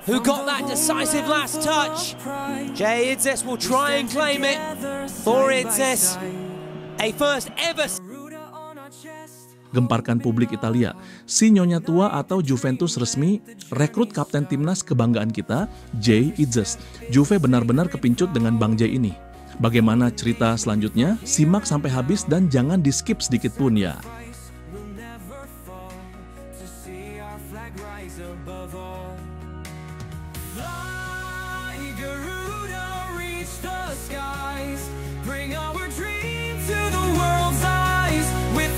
who got that decisive last touch. Jay Idzis will try and claim it for Idzis. A first ever. Gemparkan publik Italia, si nyonya tua atau Juventus resmi rekrut kapten timnas kebanggaan kita, Jay Idzis. Juve benar-benar kepincut dengan Bang Jay ini. Bagaimana cerita selanjutnya? Simak sampai habis dan jangan di-skip sedikit pun ya.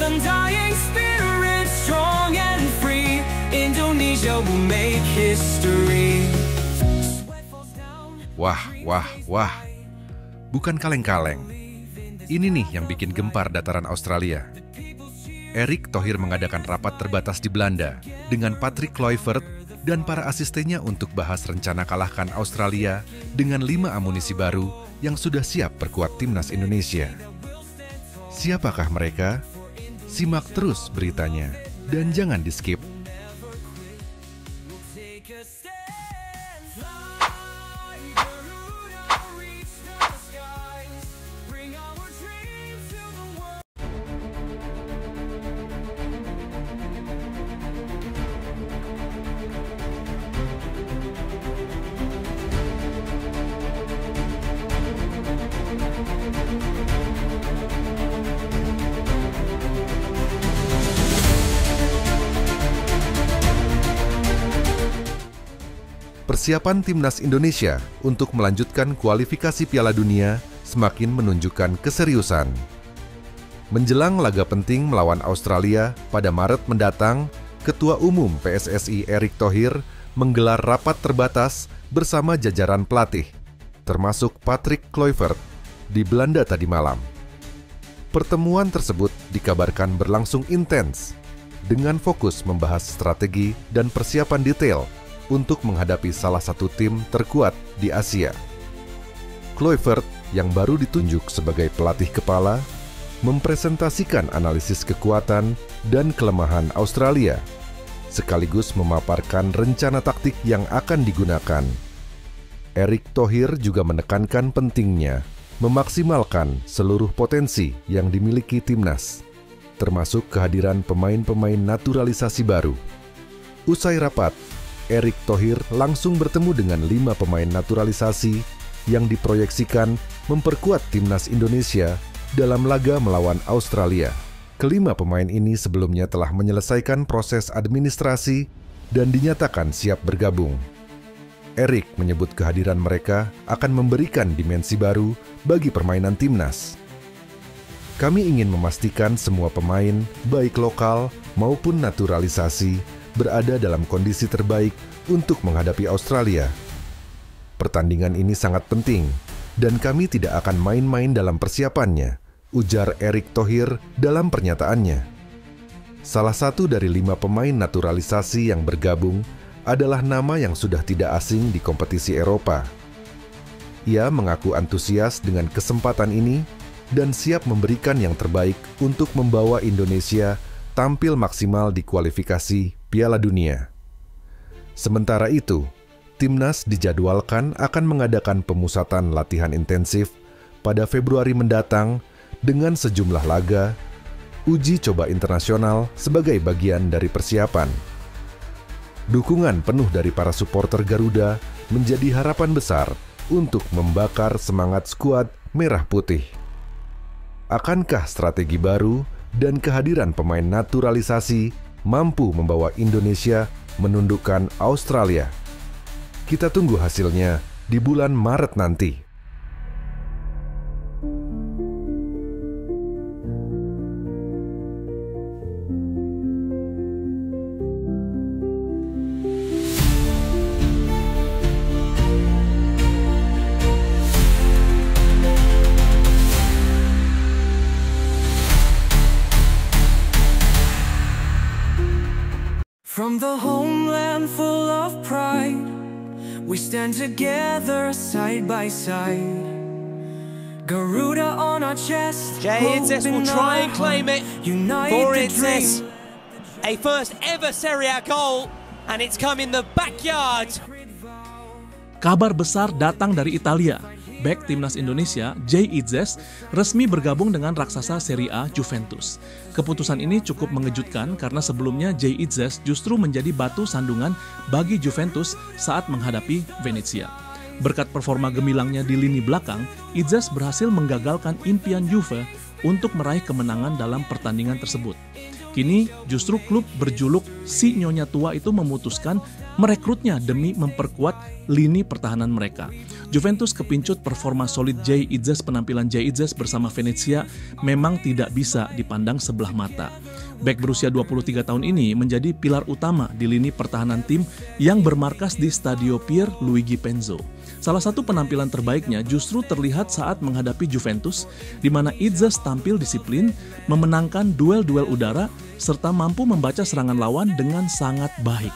Undying spirit, strong and free, Indonesia will make history. Wah. Bukan kaleng-kaleng. Ini nih yang bikin gempar dataran Australia. Erick Thohir mengadakan rapat terbatas di Belanda dengan Patrick Kluivert dan para asistennya untuk bahas rencana kalahkan Australia dengan 5 amunisi baru yang sudah siap perkuat timnas Indonesia. Siapakah mereka? Simak terus beritanya, dan jangan di-skip. Persiapan timnas Indonesia untuk melanjutkan kualifikasi Piala Dunia semakin menunjukkan keseriusan. Menjelang laga penting melawan Australia pada Maret mendatang, Ketua Umum PSSI Erick Thohir menggelar rapat terbatas bersama jajaran pelatih, termasuk Patrick Kluivert, di Belanda tadi malam. Pertemuan tersebut dikabarkan berlangsung intens, dengan fokus membahas strategi dan persiapan detail untuk menghadapi salah satu tim terkuat di Asia. Kluivert yang baru ditunjuk sebagai pelatih kepala mempresentasikan analisis kekuatan dan kelemahan Australia, sekaligus memaparkan rencana taktik yang akan digunakan. Erick Thohir juga menekankan pentingnya memaksimalkan seluruh potensi yang dimiliki timnas, termasuk kehadiran pemain-pemain naturalisasi baru. Usai rapat, Erick Thohir langsung bertemu dengan 5 pemain naturalisasi yang diproyeksikan memperkuat timnas Indonesia dalam laga melawan Australia. Kelima pemain ini sebelumnya telah menyelesaikan proses administrasi dan dinyatakan siap bergabung. Erick menyebut kehadiran mereka akan memberikan dimensi baru bagi permainan timnas. Kami ingin memastikan semua pemain, baik lokal maupun naturalisasi, berada dalam kondisi terbaik untuk menghadapi Australia. Pertandingan ini sangat penting, dan kami tidak akan main-main dalam persiapannya, ujar Erick Thohir dalam pernyataannya. Salah satu dari 5 pemain naturalisasi yang bergabung adalah nama yang sudah tidak asing di kompetisi Eropa. Ia mengaku antusias dengan kesempatan ini dan siap memberikan yang terbaik untuk membawa Indonesia tampil maksimal di kualifikasi Piala Dunia. Sementara itu, timnas dijadwalkan akan mengadakan pemusatan latihan intensif pada Februari mendatang dengan sejumlah laga, uji coba internasional sebagai bagian dari persiapan. Dukungan penuh dari para supporter Garuda menjadi harapan besar untuk membakar semangat skuad merah putih. Akankah strategi baru dan kehadiran pemain naturalisasi mampu membawa Indonesia menundukkan Australia? Kita tunggu hasilnya di bulan Maret nanti. From the homeland full of pride, we stand together side by side. Garuda on our chest. Jay Idzis will try and claim it for Idzis. A first ever Serie A goal, and it's come in the backyard Kabar besar datang dari Italia. Bek timnas Indonesia, Jay Itzes, resmi bergabung dengan raksasa Serie A Juventus. Keputusan ini cukup mengejutkan karena sebelumnya Jay Itzes justru menjadi batu sandungan bagi Juventus saat menghadapi Venezia. Berkat performa gemilangnya di lini belakang, Itzes berhasil menggagalkan impian Juve untuk meraih kemenangan dalam pertandingan tersebut. Kini justru klub berjuluk Si Nyonya Tua itu memutuskan merekrutnya demi memperkuat lini pertahanan mereka. Juventus kepincut performa solid Jay Itzes. Penampilan Jay Itzes bersama Venezia memang tidak bisa dipandang sebelah mata. Bek berusia 23 tahun ini menjadi pilar utama di lini pertahanan tim yang bermarkas di Stadio Pier Luigi Penzo. Salah satu penampilan terbaiknya justru terlihat saat menghadapi Juventus, di mana Itzes tampil disiplin, memenangkan duel-duel udara, serta mampu membaca serangan lawan dengan sangat baik.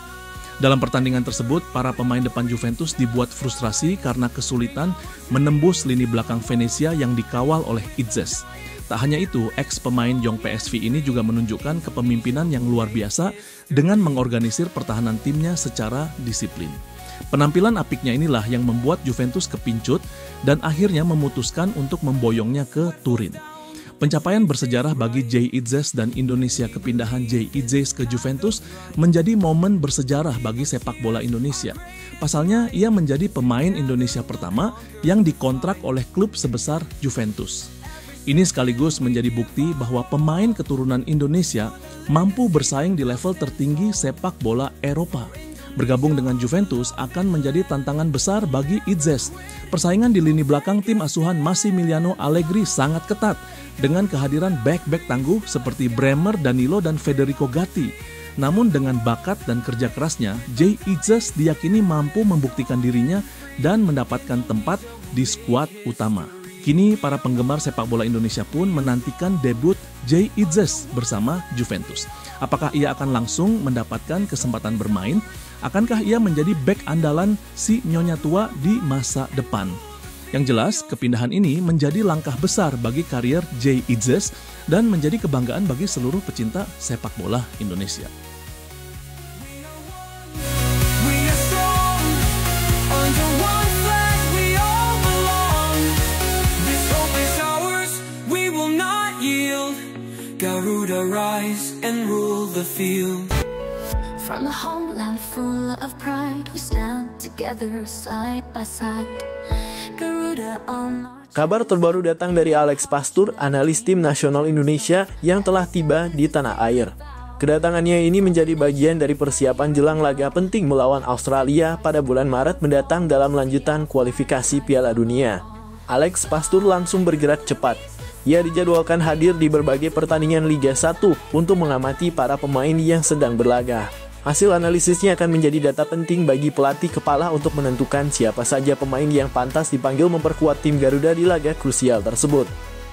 Dalam pertandingan tersebut, para pemain depan Juventus dibuat frustrasi karena kesulitan menembus lini belakang Venezia yang dikawal oleh Itzes. Tak hanya itu, ex-pemain Young PSV ini juga menunjukkan kepemimpinan yang luar biasa dengan mengorganisir pertahanan timnya secara disiplin. Penampilan apiknya inilah yang membuat Juventus kepincut dan akhirnya memutuskan untuk memboyongnya ke Turin. Pencapaian bersejarah bagi Jay Itzes dan Indonesia. Kepindahan Jay Itzes ke Juventus menjadi momen bersejarah bagi sepak bola Indonesia. Pasalnya, ia menjadi pemain Indonesia pertama yang dikontrak oleh klub sebesar Juventus. Ini sekaligus menjadi bukti bahwa pemain keturunan Indonesia mampu bersaing di level tertinggi sepak bola Eropa. Bergabung dengan Juventus akan menjadi tantangan besar bagi Itzes. Persaingan di lini belakang tim asuhan Massimiliano Allegri sangat ketat dengan kehadiran bek-bek tangguh seperti Bremer, Danilo, dan Federico Gatti. Namun dengan bakat dan kerja kerasnya, Jay Itzes diyakini mampu membuktikan dirinya dan mendapatkan tempat di skuad utama. Kini para penggemar sepak bola Indonesia pun menantikan debut Jay Itzes bersama Juventus. Apakah ia akan langsung mendapatkan kesempatan bermain? Akankah ia menjadi bek andalan Si Nyonya Tua di masa depan? Yang jelas, kepindahan ini menjadi langkah besar bagi karier Jay Itzes dan menjadi kebanggaan bagi seluruh pecinta sepak bola Indonesia. Garuda rise and rule the field. From the homeland full of pride, we stand together side by side. Garuda on our... Kabar terbaru datang dari Alex Pastur, analis tim nasional Indonesia yang telah tiba di tanah air. Kedatangannya ini menjadi bagian dari persiapan jelang laga penting melawan Australia pada bulan Maret mendatang dalam lanjutan kualifikasi Piala Dunia. Alex Pastur langsung bergerak cepat. Ia dijadwalkan hadir di berbagai pertandingan Liga 1 untuk mengamati para pemain yang sedang berlaga. Hasil analisisnya akan menjadi data penting bagi pelatih kepala untuk menentukan siapa saja pemain yang pantas dipanggil memperkuat tim Garuda di laga krusial tersebut.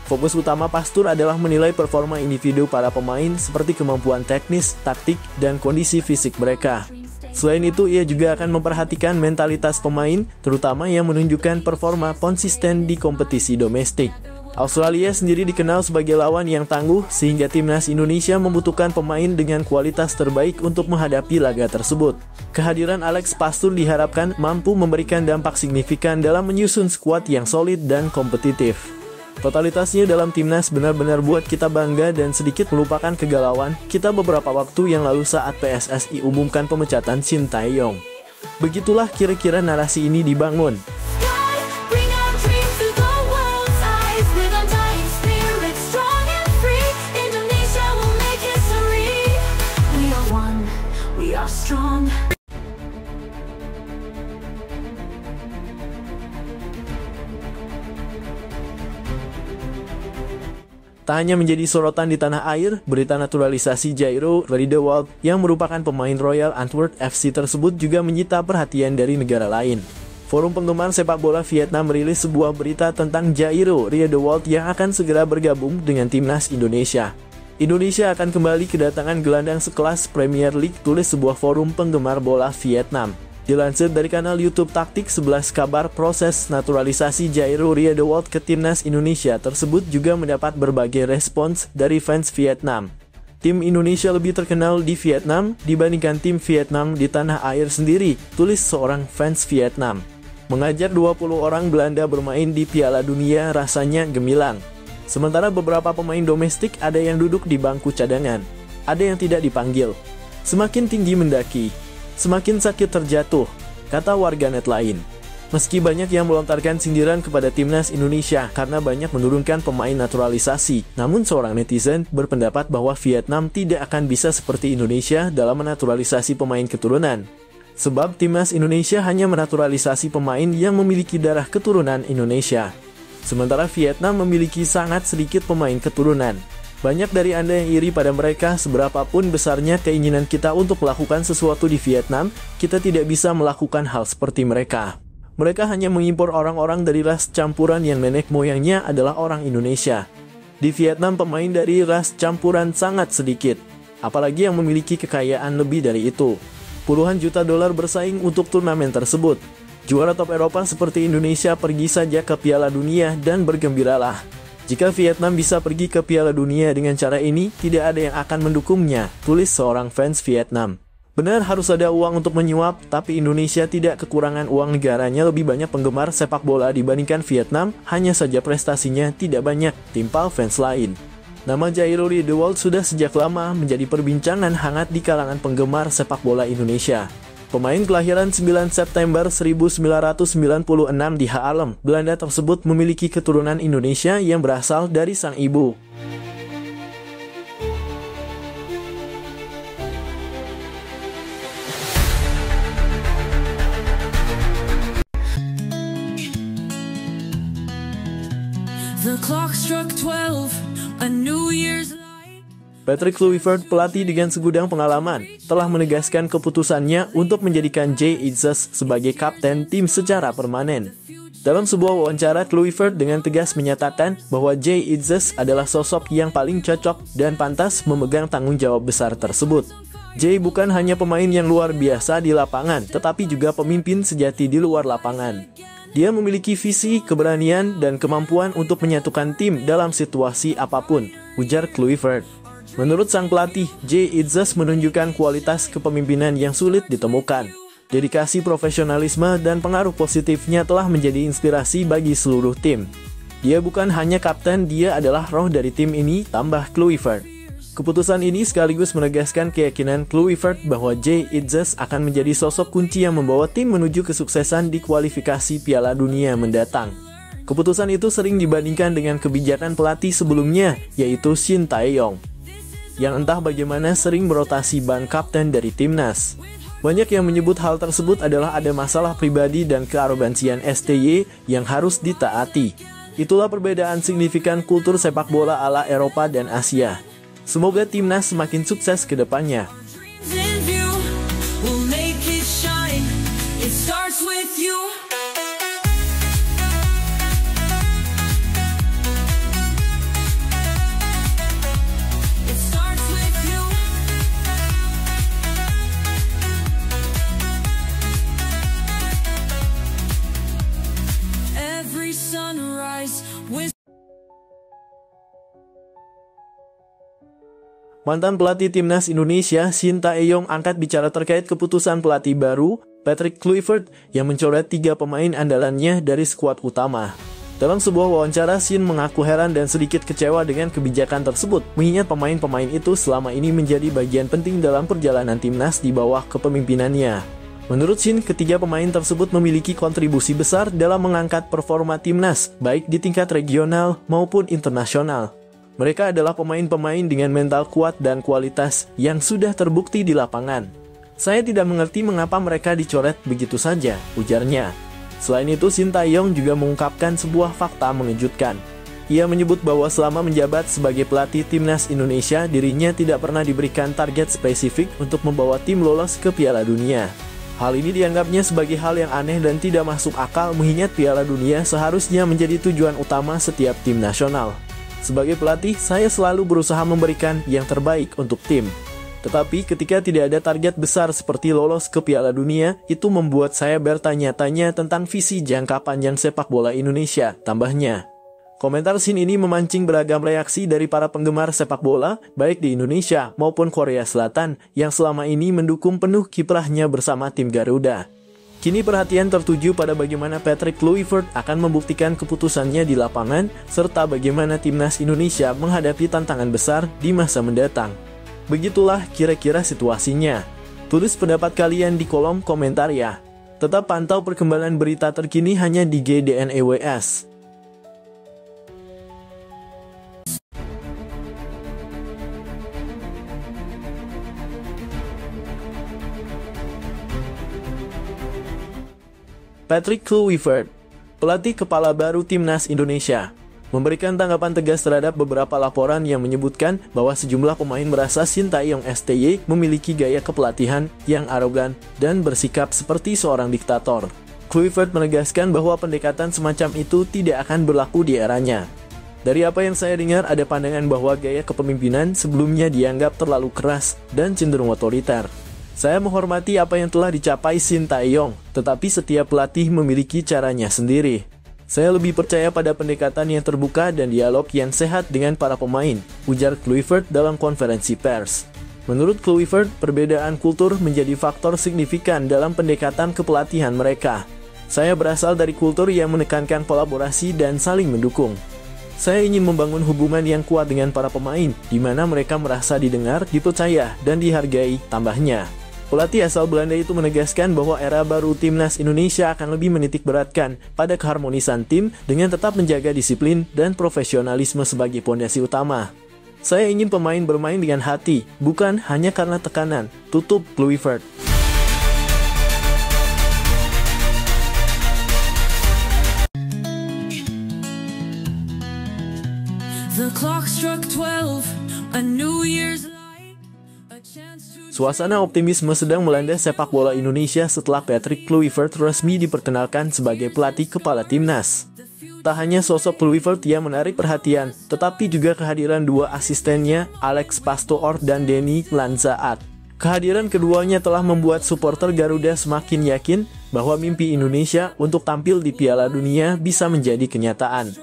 Fokus utama Pastur adalah menilai performa individu para pemain seperti kemampuan teknis, taktik, dan kondisi fisik mereka. Selain itu, ia juga akan memperhatikan mentalitas pemain, terutama yang menunjukkan performa konsisten di kompetisi domestik. Australia sendiri dikenal sebagai lawan yang tangguh, sehingga timnas Indonesia membutuhkan pemain dengan kualitas terbaik untuk menghadapi laga tersebut. Kehadiran Alex Pastur diharapkan mampu memberikan dampak signifikan dalam menyusun skuad yang solid dan kompetitif. Totalitasnya dalam timnas benar-benar buat kita bangga dan sedikit melupakan kegalauan kita beberapa waktu yang lalu saat PSSI umumkan pemecatan Shin Tae-yong. Begitulah kira-kira narasi ini dibangun. Tak hanya menjadi sorotan di tanah air, berita naturalisasi Jairo Riedewald yang merupakan pemain Royal Antwerp FC tersebut juga menyita perhatian dari negara lain. Forum penggemar sepak bola Vietnam merilis sebuah berita tentang Jairo Riedewald yang akan segera bergabung dengan timnas Indonesia. Indonesia akan kembali kedatangan gelandang sekelas Premier League, tulis sebuah forum penggemar bola Vietnam. Dilansir dari kanal YouTube Taktik 11 kabar, proses naturalisasi Jairo Riedewald ke timnas Indonesia tersebut juga mendapat berbagai respons dari fans Vietnam. Tim Indonesia lebih terkenal di Vietnam dibandingkan tim Vietnam di tanah air sendiri, tulis seorang fans Vietnam. Mengajar 20 orang Belanda bermain di Piala Dunia rasanya gemilang. Sementara beberapa pemain domestik ada yang duduk di bangku cadangan, ada yang tidak dipanggil. Semakin tinggi mendaki, semakin sakit terjatuh, kata warganet lain. Meski banyak yang melontarkan sindiran kepada timnas Indonesia karena banyak menurunkan pemain naturalisasi, namun seorang netizen berpendapat bahwa Vietnam tidak akan bisa seperti Indonesia dalam menaturalisasi pemain keturunan. Sebab timnas Indonesia hanya menaturalisasi pemain yang memiliki darah keturunan Indonesia. Sementara Vietnam memiliki sangat sedikit pemain keturunan. Banyak dari Anda yang iri pada mereka, seberapapun besarnya keinginan kita untuk melakukan sesuatu di Vietnam, kita tidak bisa melakukan hal seperti mereka. Mereka hanya mengimpor orang-orang dari ras campuran yang nenek moyangnya adalah orang Indonesia. Di Vietnam pemain dari ras campuran sangat sedikit, apalagi yang memiliki kekayaan lebih dari itu. Puluhan juta dolar bersaing untuk turnamen tersebut. Juara top Eropa seperti Indonesia pergi saja ke Piala Dunia dan bergembiralah. Jika Vietnam bisa pergi ke Piala Dunia dengan cara ini, tidak ada yang akan mendukungnya, tulis seorang fans Vietnam. Benar harus ada uang untuk menyuap, tapi Indonesia tidak kekurangan uang. Negaranya lebih banyak penggemar sepak bola dibandingkan Vietnam, hanya saja prestasinya tidak banyak, timpal fans lain. Nama Jairul Riddewald sudah sejak lama menjadi perbincangan hangat di kalangan penggemar sepak bola Indonesia. Pemain kelahiran 9 September 1996 di Haarlem, Belanda tersebut memiliki keturunan Indonesia yang berasal dari sang ibu. The clock struck 12, a New Year's light. Patrick Kluivert, pelatih dengan segudang pengalaman, telah menegaskan keputusannya untuk menjadikan Jay Itzes sebagai kapten tim secara permanen. Dalam sebuah wawancara, Kluivert dengan tegas menyatakan bahwa Jay Itzes adalah sosok yang paling cocok dan pantas memegang tanggung jawab besar tersebut. Jay bukan hanya pemain yang luar biasa di lapangan, tetapi juga pemimpin sejati di luar lapangan. Dia memiliki visi, keberanian, dan kemampuan untuk menyatukan tim dalam situasi apapun, ujar Kluivert. Menurut sang pelatih, Jay Itzes menunjukkan kualitas kepemimpinan yang sulit ditemukan. Dedikasi, profesionalisme, dan pengaruh positifnya telah menjadi inspirasi bagi seluruh tim. Dia bukan hanya kapten, dia adalah roh dari tim ini, tambah Kluivert. Keputusan ini sekaligus menegaskan keyakinan Kluivert bahwa Jay Itzes akan menjadi sosok kunci yang membawa tim menuju kesuksesan di kualifikasi Piala Dunia mendatang. Keputusan itu sering dibandingkan dengan kebijakan pelatih sebelumnya, yaitu Shin Tae-yong, yang entah bagaimana sering merotasi ban kapten dari timnas. Banyak yang menyebut hal tersebut adalah ada masalah pribadi dan kearogansian STY yang harus ditaati. Itulah perbedaan signifikan kultur sepak bola ala Eropa dan Asia. Semoga timnas semakin sukses ke depannya. In view, we'll make it shine. It starts with you. It starts with you. Every sunrise with Mantan pelatih timnas Indonesia, Shin Tae-yong, angkat bicara terkait keputusan pelatih baru, Patrick Kluivert, yang mencoret 3 pemain andalannya dari skuad utama. Dalam sebuah wawancara, Shin mengaku heran dan sedikit kecewa dengan kebijakan tersebut, mengingat pemain-pemain itu selama ini menjadi bagian penting dalam perjalanan timnas di bawah kepemimpinannya. Menurut Shin, ketiga pemain tersebut memiliki kontribusi besar dalam mengangkat performa timnas, baik di tingkat regional maupun internasional. Mereka adalah pemain-pemain dengan mental kuat dan kualitas yang sudah terbukti di lapangan. Saya tidak mengerti mengapa mereka dicoret begitu saja, ujarnya. Selain itu, Shin Tae-yong juga mengungkapkan sebuah fakta mengejutkan. Ia menyebut bahwa selama menjabat sebagai pelatih timnas Indonesia, dirinya tidak pernah diberikan target spesifik untuk membawa tim lolos ke Piala Dunia. Hal ini dianggapnya sebagai hal yang aneh dan tidak masuk akal, mengingat Piala Dunia seharusnya menjadi tujuan utama setiap tim nasional. Sebagai pelatih, saya selalu berusaha memberikan yang terbaik untuk tim. Tetapi ketika tidak ada target besar seperti lolos ke Piala Dunia, itu membuat saya bertanya-tanya tentang visi jangka panjang sepak bola Indonesia, tambahnya. Komentar Shin ini memancing beragam reaksi dari para penggemar sepak bola, baik di Indonesia maupun Korea Selatan, yang selama ini mendukung penuh kiprahnya bersama tim Garuda. Kini perhatian tertuju pada bagaimana Patrick Kluivert akan membuktikan keputusannya di lapangan, serta bagaimana timnas Indonesia menghadapi tantangan besar di masa mendatang. Begitulah kira-kira situasinya. Tulis pendapat kalian di kolom komentar ya. Tetap pantau perkembangan berita terkini hanya di GDNEWS. Patrick Kluivert, pelatih kepala baru timnas Indonesia, memberikan tanggapan tegas terhadap beberapa laporan yang menyebutkan bahwa sejumlah pemain merasa Sintayong STY memiliki gaya kepelatihan yang arogan dan bersikap seperti seorang diktator. Kluivert menegaskan bahwa pendekatan semacam itu tidak akan berlaku di eranya. Dari apa yang saya dengar, ada pandangan bahwa gaya kepemimpinan sebelumnya dianggap terlalu keras dan cenderung otoriter. Saya menghormati apa yang telah dicapai Sintayong, tetapi setiap pelatih memiliki caranya sendiri. Saya lebih percaya pada pendekatan yang terbuka dan dialog yang sehat dengan para pemain, ujar Kluivert dalam konferensi pers. Menurut Kluivert, perbedaan kultur menjadi faktor signifikan dalam pendekatan kepelatihan mereka. Saya berasal dari kultur yang menekankan kolaborasi dan saling mendukung. Saya ingin membangun hubungan yang kuat dengan para pemain, di mana mereka merasa didengar, dipercaya, dan dihargai, tambahnya. Pelatih asal Belanda itu menegaskan bahwa era baru timnas Indonesia akan lebih menitik beratkan pada keharmonisan tim dengan tetap menjaga disiplin dan profesionalisme sebagai pondasi utama. Saya ingin pemain bermain dengan hati, bukan hanya karena tekanan, tutup Kluivert. The clock struck 12, a New Year's light, a chance to... Suasana optimisme sedang melanda sepak bola Indonesia setelah Patrick Kluivert resmi diperkenalkan sebagai pelatih kepala timnas. Tak hanya sosok Kluivert yang menarik perhatian, tetapi juga kehadiran dua asistennya, Alex Pastoor dan Denny Lanzaat. Kehadiran keduanya telah membuat supporter Garuda semakin yakin bahwa mimpi Indonesia untuk tampil di Piala Dunia bisa menjadi kenyataan.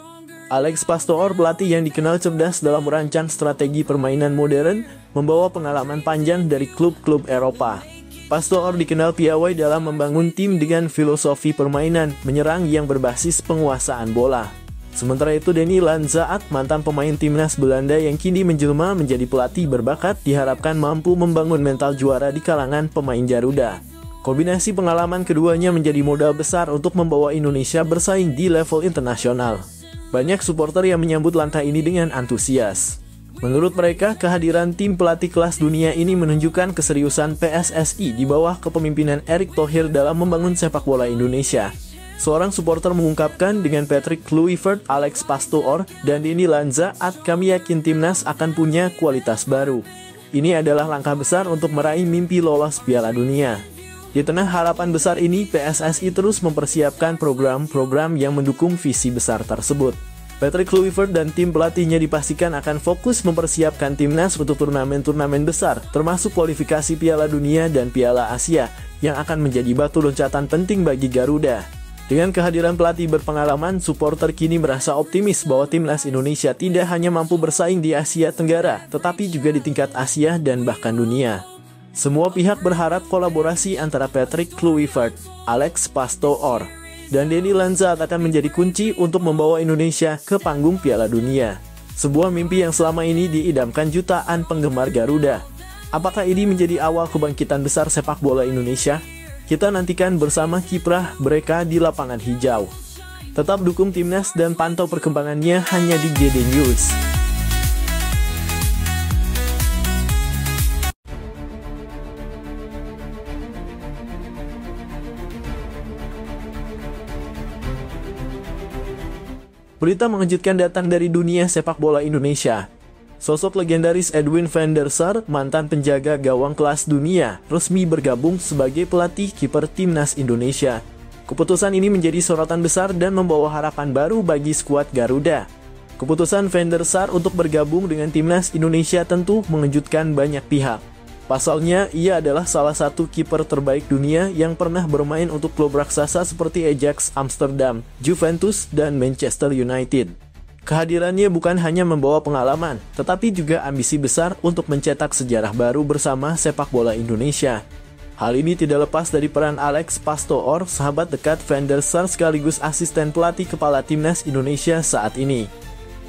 Alex Pastoor, pelatih yang dikenal cerdas dalam merancang strategi permainan modern, membawa pengalaman panjang dari klub-klub Eropa. Pastoor dikenal piawai dalam membangun tim dengan filosofi permainan menyerang yang berbasis penguasaan bola. Sementara itu, Denny Lanzaat, mantan pemain timnas Belanda yang kini menjelma menjadi pelatih berbakat, diharapkan mampu membangun mental juara di kalangan pemain Garuda. Kombinasi pengalaman keduanya menjadi modal besar untuk membawa Indonesia bersaing di level internasional. Banyak supporter yang menyambut langkah ini dengan antusias. Menurut mereka, kehadiran tim pelatih kelas dunia ini menunjukkan keseriusan PSSI di bawah kepemimpinan Erick Thohir dalam membangun sepak bola Indonesia. Seorang supporter mengungkapkan, dengan Patrick Kluivert, Alex Pastoor, dan Denny Lanzaat, kami yakin timnas akan punya kualitas baru. Ini adalah langkah besar untuk meraih mimpi lolos Piala Dunia. Di tengah harapan besar ini, PSSI terus mempersiapkan program-program yang mendukung visi besar tersebut. Patrick Kluivert dan tim pelatihnya dipastikan akan fokus mempersiapkan timnas untuk turnamen-turnamen besar, termasuk kualifikasi Piala Dunia dan Piala Asia, yang akan menjadi batu loncatan penting bagi Garuda. Dengan kehadiran pelatih berpengalaman, supporter kini merasa optimis bahwa timnas Indonesia tidak hanya mampu bersaing di Asia Tenggara, tetapi juga di tingkat Asia dan bahkan dunia. Semua pihak berharap kolaborasi antara Patrick Kluivert, Alex Pastoor, dan Denny Lanzaat akan menjadi kunci untuk membawa Indonesia ke panggung Piala Dunia. Sebuah mimpi yang selama ini diidamkan jutaan penggemar Garuda. Apakah ini menjadi awal kebangkitan besar sepak bola Indonesia? Kita nantikan bersama kiprah mereka di lapangan hijau. Tetap dukung timnas dan pantau perkembangannya hanya di GD News. Berita mengejutkan datang dari dunia sepak bola Indonesia. Sosok legendaris Edwin van der Sar, mantan penjaga gawang kelas dunia, resmi bergabung sebagai pelatih kiper timnas Indonesia. Keputusan ini menjadi sorotan besar dan membawa harapan baru bagi skuad Garuda. Keputusan van der Sar untuk bergabung dengan timnas Indonesia tentu mengejutkan banyak pihak. Pasalnya, ia adalah salah satu kiper terbaik dunia yang pernah bermain untuk klub raksasa seperti Ajax Amsterdam, Juventus, dan Manchester United. Kehadirannya bukan hanya membawa pengalaman, tetapi juga ambisi besar untuk mencetak sejarah baru bersama sepak bola Indonesia. Hal ini tidak lepas dari peran Alex Pastoor, sahabat dekat Van der Sar sekaligus asisten pelatih kepala timnas Indonesia saat ini.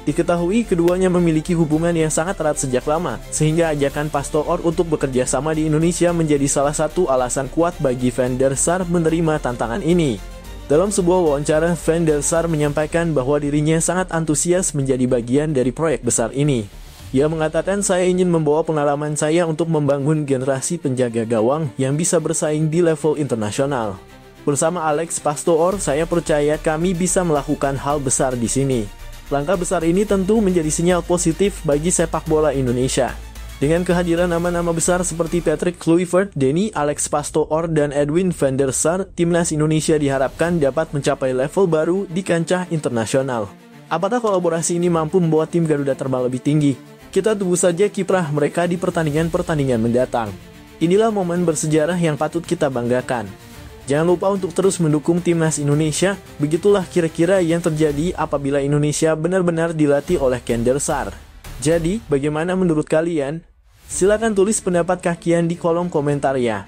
Diketahui keduanya memiliki hubungan yang sangat erat sejak lama, sehingga ajakan Pastoor untuk bekerja sama di Indonesia menjadi salah satu alasan kuat bagi Van der Sar menerima tantangan ini. Dalam sebuah wawancara, Van der Sar menyampaikan bahwa dirinya sangat antusias menjadi bagian dari proyek besar ini. Ia mengatakan, "Saya ingin membawa pengalaman saya untuk membangun generasi penjaga gawang yang bisa bersaing di level internasional. Bersama Alex Pastoor, saya percaya kami bisa melakukan hal besar di sini." Langkah besar ini tentu menjadi sinyal positif bagi sepak bola Indonesia. Dengan kehadiran nama-nama besar seperti Patrick Kluivert, Denny, Alex Pastoor, dan Edwin van der Sar, timnas Indonesia diharapkan dapat mencapai level baru di kancah internasional. Apakah kolaborasi ini mampu membawa tim Garuda terbang lebih tinggi? Kita tunggu saja kiprah mereka di pertandingan-pertandingan mendatang. Inilah momen bersejarah yang patut kita banggakan. Jangan lupa untuk terus mendukung timnas Indonesia. Begitulah kira-kira yang terjadi apabila Indonesia benar-benar dilatih oleh Van der Sar. Jadi, bagaimana menurut kalian? Silakan tulis pendapat kalian di kolom komentar ya.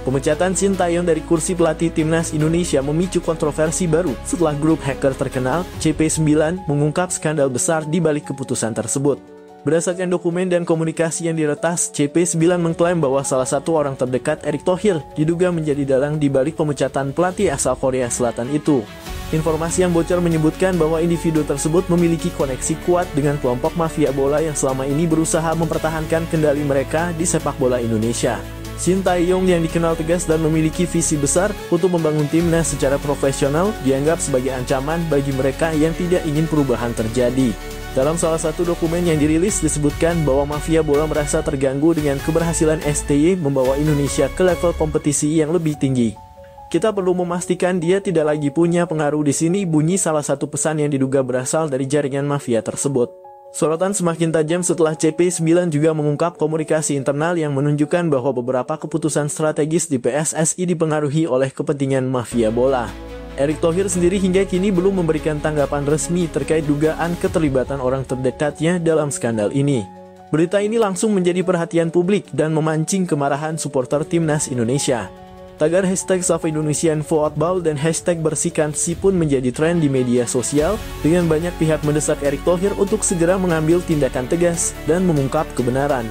Pemecatan Sintayong dari kursi pelatih timnas Indonesia memicu kontroversi baru setelah grup hacker terkenal CP9 mengungkap skandal besar di balik keputusan tersebut. Berdasarkan dokumen dan komunikasi yang diretas, CP9 mengklaim bahwa salah satu orang terdekat Erick Thohir diduga menjadi dalang di balik pemecatan pelatih asal Korea Selatan itu. Informasi yang bocor menyebutkan bahwa individu tersebut memiliki koneksi kuat dengan kelompok mafia bola yang selama ini berusaha mempertahankan kendali mereka di sepak bola Indonesia. Sintayong yang dikenal tegas dan memiliki visi besar untuk membangun timnas secara profesional dianggap sebagai ancaman bagi mereka yang tidak ingin perubahan terjadi. Dalam salah satu dokumen yang dirilis disebutkan bahwa mafia bola merasa terganggu dengan keberhasilan STY membawa Indonesia ke level kompetisi yang lebih tinggi. Kita perlu memastikan dia tidak lagi punya pengaruh di sini, bunyi salah satu pesan yang diduga berasal dari jaringan mafia tersebut. Sorotan semakin tajam setelah CP9 juga mengungkap komunikasi internal yang menunjukkan bahwa beberapa keputusan strategis di PSSI dipengaruhi oleh kepentingan mafia bola. Erick Thohir sendiri hingga kini belum memberikan tanggapan resmi terkait dugaan keterlibatan orang terdekatnya dalam skandal ini. Berita ini langsung menjadi perhatian publik dan memancing kemarahan supporter timnas Indonesia. Tagar hashtag #SaveIndonesianFootball dan hashtag #BersihkanSI pun menjadi tren di media sosial dengan banyak pihak mendesak Erick Thohir untuk segera mengambil tindakan tegas dan mengungkap kebenaran.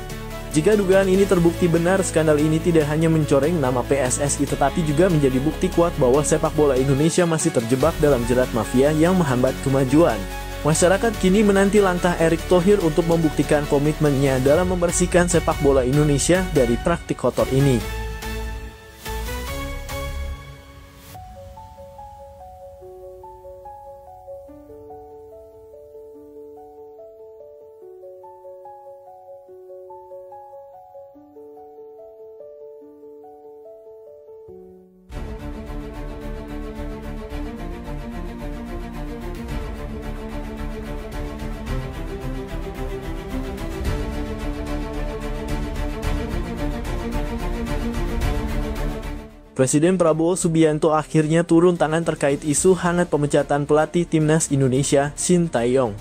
Jika dugaan ini terbukti benar, skandal ini tidak hanya mencoreng nama PSSI tetapi juga menjadi bukti kuat bahwa sepak bola Indonesia masih terjebak dalam jerat mafia yang menghambat kemajuan. Masyarakat kini menanti langkah Erick Thohir untuk membuktikan komitmennya dalam membersihkan sepak bola Indonesia dari praktik kotor ini. Presiden Prabowo Subianto akhirnya turun tangan terkait isu hangat pemecatan pelatih timnas Indonesia, Sintayong.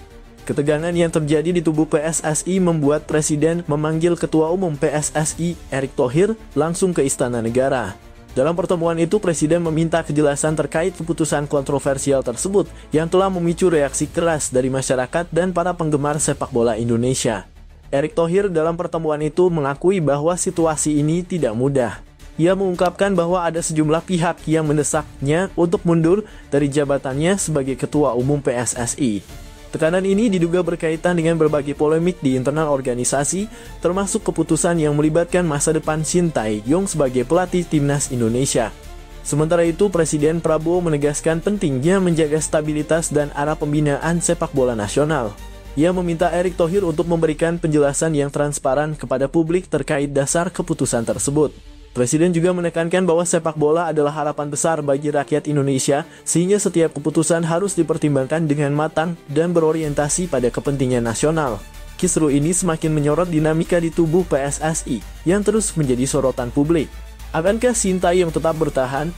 Ketegangan yang terjadi di tubuh PSSI membuat Presiden memanggil Ketua Umum PSSI, Erick Thohir, langsung ke Istana Negara. Dalam pertemuan itu, Presiden meminta kejelasan terkait keputusan kontroversial tersebut yang telah memicu reaksi keras dari masyarakat dan para penggemar sepak bola Indonesia. Erick Thohir dalam pertemuan itu mengakui bahwa situasi ini tidak mudah. Ia mengungkapkan bahwa ada sejumlah pihak yang mendesaknya untuk mundur dari jabatannya sebagai Ketua Umum PSSI. Tekanan ini diduga berkaitan dengan berbagai polemik di internal organisasi, termasuk keputusan yang melibatkan masa depan Sintayong sebagai pelatih timnas Indonesia. Sementara itu, Presiden Prabowo menegaskan pentingnya menjaga stabilitas dan arah pembinaan sepak bola nasional. Ia meminta Erick Thohir untuk memberikan penjelasan yang transparan kepada publik terkait dasar keputusan tersebut. Presiden juga menekankan bahwa sepak bola adalah harapan besar bagi rakyat Indonesia, sehingga setiap keputusan harus dipertimbangkan dengan matang dan berorientasi pada kepentingan nasional. Kisru ini semakin menyorot dinamika di tubuh PSSI yang terus menjadi sorotan publik. Akankah Sintayong tetap bertahan?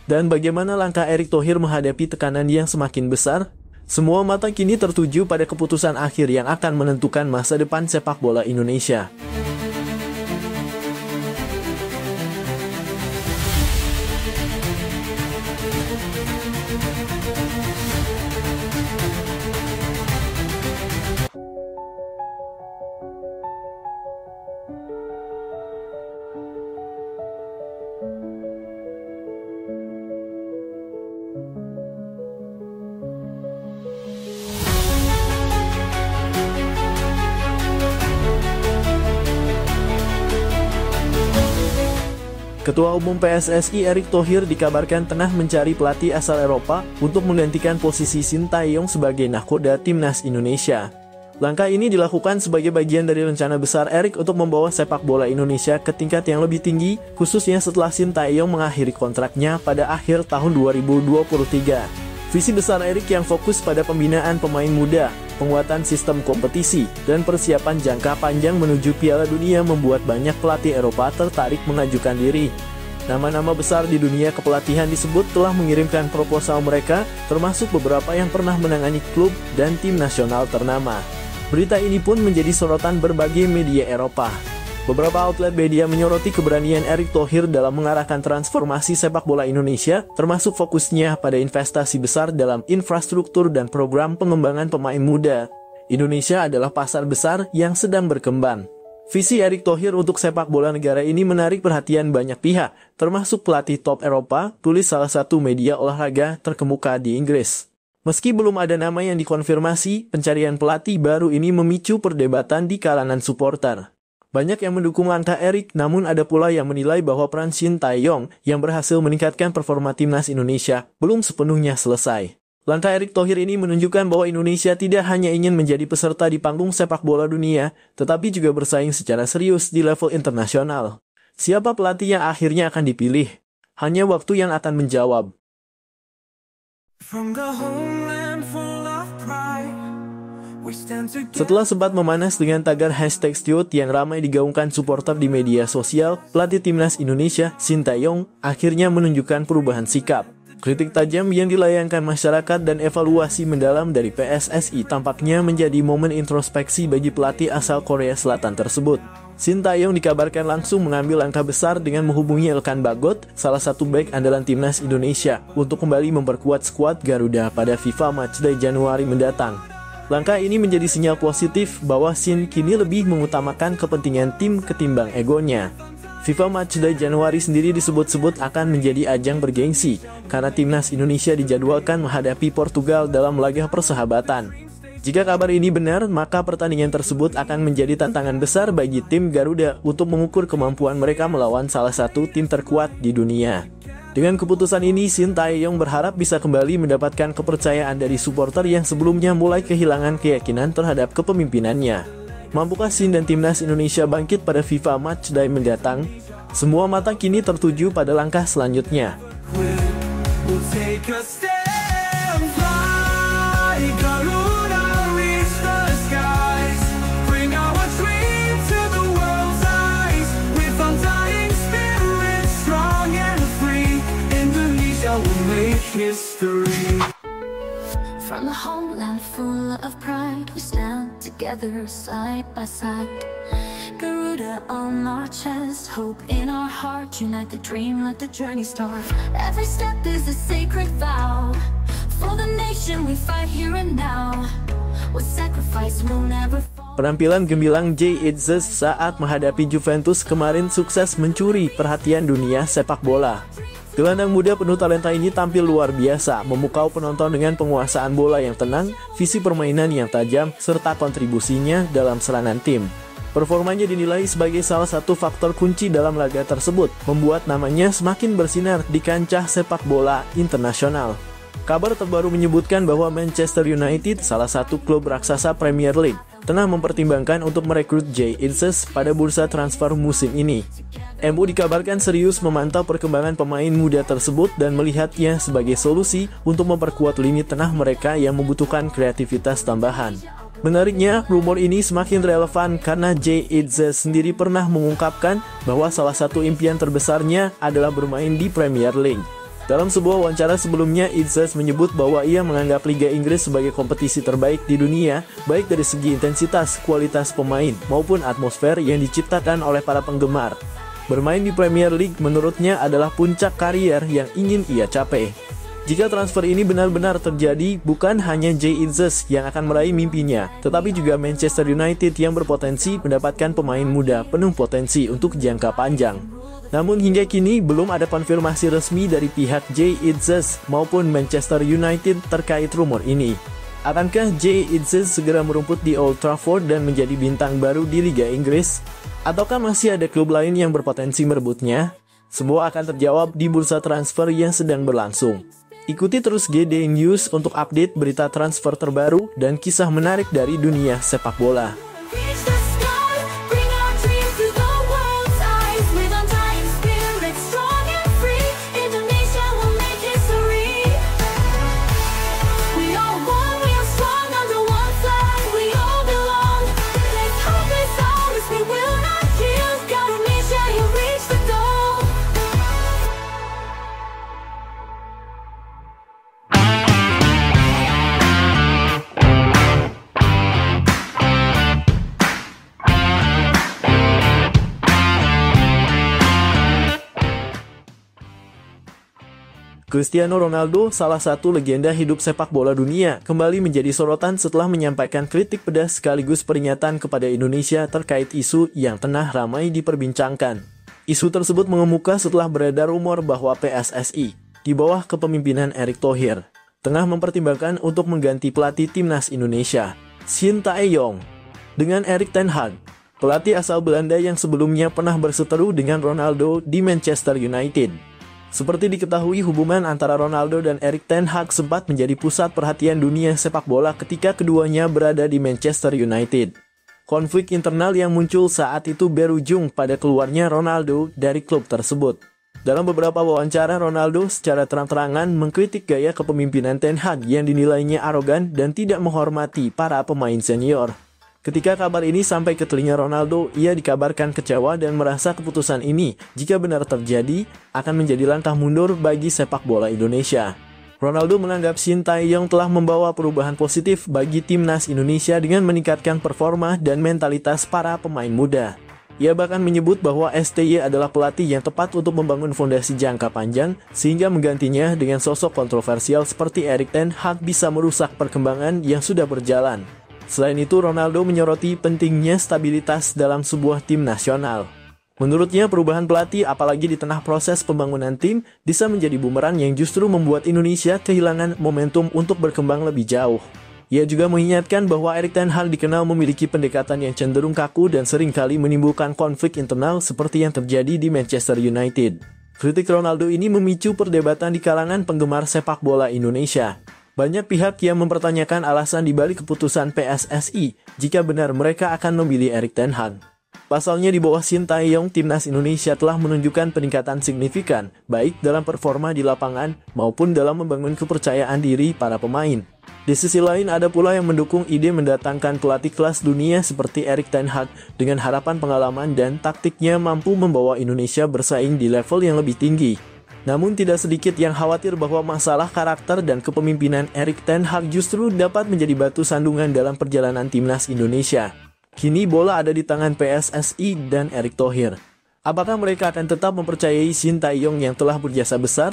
Dan bagaimana langkah Erick Thohir menghadapi tekanan yang semakin besar? Semua mata kini tertuju pada keputusan akhir yang akan menentukan masa depan sepak bola Indonesia. Ketua Umum PSSI Erick Thohir dikabarkan tengah mencari pelatih asal Eropa untuk menggantikan posisi Sintayong sebagai nahkoda timnas Indonesia. Langkah ini dilakukan sebagai bagian dari rencana besar Erick untuk membawa sepak bola Indonesia ke tingkat yang lebih tinggi, khususnya setelah Sintayong mengakhiri kontraknya pada akhir tahun 2023. Visi besar Erick yang fokus pada pembinaan pemain muda, penguatan sistem kompetisi, dan persiapan jangka panjang menuju Piala Dunia membuat banyak pelatih Eropa tertarik mengajukan diri. Nama-nama besar di dunia kepelatihan disebut telah mengirimkan proposal mereka, termasuk beberapa yang pernah menangani klub dan tim nasional ternama. Berita ini pun menjadi sorotan berbagai media Eropa. Beberapa outlet media menyoroti keberanian Erick Thohir dalam mengarahkan transformasi sepak bola Indonesia, termasuk fokusnya pada investasi besar dalam infrastruktur dan program pengembangan pemain muda. Indonesia adalah pasar besar yang sedang berkembang. Visi Erick Thohir untuk sepak bola negara ini menarik perhatian banyak pihak, termasuk pelatih top Eropa, tulis salah satu media olahraga terkemuka di Inggris. Meski belum ada nama yang dikonfirmasi, pencarian pelatih baru ini memicu perdebatan di kalangan supporter. Banyak yang mendukung langkah Erick, namun ada pula yang menilai bahwa peran Sintayong yang berhasil meningkatkan performa timnas Indonesia belum sepenuhnya selesai. Langkah Erick Thohir ini menunjukkan bahwa Indonesia tidak hanya ingin menjadi peserta di panggung sepak bola dunia, tetapi juga bersaing secara serius di level internasional. Siapa pelatih yang akhirnya akan dipilih? Hanya waktu yang akan menjawab. Setelah sempat memanas dengan tagar #Stiot yang ramai digaungkan supporter di media sosial, pelatih timnas Indonesia, Sintayong, akhirnya menunjukkan perubahan sikap. Kritik tajam yang dilayangkan masyarakat dan evaluasi mendalam dari PSSI tampaknya menjadi momen introspeksi bagi pelatih asal Korea Selatan tersebut. Sintayong dikabarkan langsung mengambil langkah besar dengan menghubungi Elkan Bagot, salah satu bek andalan timnas Indonesia, untuk kembali memperkuat skuad Garuda pada FIFA Matchday Januari mendatang. Langkah ini menjadi sinyal positif bahwa Sin kini lebih mengutamakan kepentingan tim ketimbang egonya. FIFA Matchday Januari sendiri disebut-sebut akan menjadi ajang bergengsi, karena timnas Indonesia dijadwalkan menghadapi Portugal dalam laga persahabatan. Jika kabar ini benar, maka pertandingan tersebut akan menjadi tantangan besar bagi tim Garuda untuk mengukur kemampuan mereka melawan salah satu tim terkuat di dunia. Dengan keputusan ini, Sintayong berharap bisa kembali mendapatkan kepercayaan dari supporter yang sebelumnya mulai kehilangan keyakinan terhadap kepemimpinannya. Mampukah Sin dan timnas Indonesia bangkit pada FIFA Matchday mendatang? Semua mata kini tertuju pada langkah selanjutnya. From the homeland full of pride, we stand together side by side. Garuda on our chest, hope in our heart, unite the dream, let the journey start. Every step is a sacred vow, for the nation we fight here and now. With sacrifice we'll never fall. Penampilan gemilang Jay Itzes saat menghadapi Juventus kemarin sukses mencuri perhatian dunia sepak bola. Gelandang muda penuh talenta ini tampil luar biasa, memukau penonton dengan penguasaan bola yang tenang, visi permainan yang tajam, serta kontribusinya dalam serangan tim. Performanya dinilai sebagai salah satu faktor kunci dalam laga tersebut, membuat namanya semakin bersinar di kancah sepak bola internasional. Kabar terbaru menyebutkan bahwa Manchester United, salah satu klub raksasa Premier League, tengah mempertimbangkan untuk merekrut Jay Itzes pada bursa transfer musim ini. MU dikabarkan serius memantau perkembangan pemain muda tersebut dan melihatnya sebagai solusi untuk memperkuat lini tengah mereka yang membutuhkan kreativitas tambahan. Menariknya, rumor ini semakin relevan karena Jay Itzes sendiri pernah mengungkapkan bahwa salah satu impian terbesarnya adalah bermain di Premier League. Dalam sebuah wawancara sebelumnya, Itzes menyebut bahwa ia menganggap Liga Inggris sebagai kompetisi terbaik di dunia, baik dari segi intensitas, kualitas pemain, maupun atmosfer yang diciptakan oleh para penggemar. Bermain di Premier League menurutnya adalah puncak karier yang ingin ia capai. Jika transfer ini benar-benar terjadi, bukan hanya Jay Itzes yang akan meraih mimpinya, tetapi juga Manchester United yang berpotensi mendapatkan pemain muda penuh potensi untuk jangka panjang. Namun hingga kini belum ada konfirmasi resmi dari pihak Jay Itzes maupun Manchester United terkait rumor ini. Akankah Jay Itzes segera merumput di Old Trafford dan menjadi bintang baru di Liga Inggris? Ataukah masih ada klub lain yang berpotensi merebutnya? Semua akan terjawab di bursa transfer yang sedang berlangsung. Ikuti terus GD News untuk update berita transfer terbaru dan kisah menarik dari dunia sepak bola. Cristiano Ronaldo, salah satu legenda hidup sepak bola dunia, kembali menjadi sorotan setelah menyampaikan kritik pedas sekaligus peringatan kepada Indonesia terkait isu yang tengah ramai diperbincangkan. Isu tersebut mengemuka setelah beredar rumor bahwa PSSI, di bawah kepemimpinan Erick Thohir, tengah mempertimbangkan untuk mengganti pelatih timnas Indonesia, Shin Tae-yong, dengan Erik ten Hag, pelatih asal Belanda yang sebelumnya pernah berseteru dengan Ronaldo di Manchester United. Seperti diketahui, hubungan antara Ronaldo dan Erik ten Hag sempat menjadi pusat perhatian dunia sepak bola ketika keduanya berada di Manchester United. Konflik internal yang muncul saat itu berujung pada keluarnya Ronaldo dari klub tersebut. Dalam beberapa wawancara, Ronaldo secara terang-terangan mengkritik gaya kepemimpinan ten Hag yang dinilainya arogan dan tidak menghormati para pemain senior. Ketika kabar ini sampai ke telinga Ronaldo, ia dikabarkan kecewa dan merasa keputusan ini, jika benar terjadi, akan menjadi langkah mundur bagi sepak bola Indonesia. Ronaldo menganggap Shin Tae-yong telah membawa perubahan positif bagi timnas Indonesia dengan meningkatkan performa dan mentalitas para pemain muda. Ia bahkan menyebut bahwa STY adalah pelatih yang tepat untuk membangun fondasi jangka panjang, sehingga menggantinya dengan sosok kontroversial seperti Erik ten Hag bisa merusak perkembangan yang sudah berjalan. Selain itu, Ronaldo menyoroti pentingnya stabilitas dalam sebuah tim nasional. Menurutnya, perubahan pelatih, apalagi di tengah proses pembangunan tim, bisa menjadi bumerang yang justru membuat Indonesia kehilangan momentum untuk berkembang lebih jauh. Ia juga mengingatkan bahwa Erik ten Hag dikenal memiliki pendekatan yang cenderung kaku dan seringkali menimbulkan konflik internal seperti yang terjadi di Manchester United. Kritik Ronaldo ini memicu perdebatan di kalangan penggemar sepak bola Indonesia. Banyak pihak yang mempertanyakan alasan dibalik keputusan PSSI jika benar mereka akan memilih Erik ten Hag. Pasalnya, di bawah Shin Tae-yong, timnas Indonesia telah menunjukkan peningkatan signifikan, baik dalam performa di lapangan maupun dalam membangun kepercayaan diri para pemain. Di sisi lain, ada pula yang mendukung ide mendatangkan pelatih kelas dunia seperti Erik ten Hag dengan harapan pengalaman dan taktiknya mampu membawa Indonesia bersaing di level yang lebih tinggi. Namun tidak sedikit yang khawatir bahwa masalah karakter dan kepemimpinan Erik ten Hag justru dapat menjadi batu sandungan dalam perjalanan timnas Indonesia. Kini bola ada di tangan PSSI dan Erick Thohir. Apakah mereka akan tetap mempercayai Shin Tae-yong yang telah berjasa besar,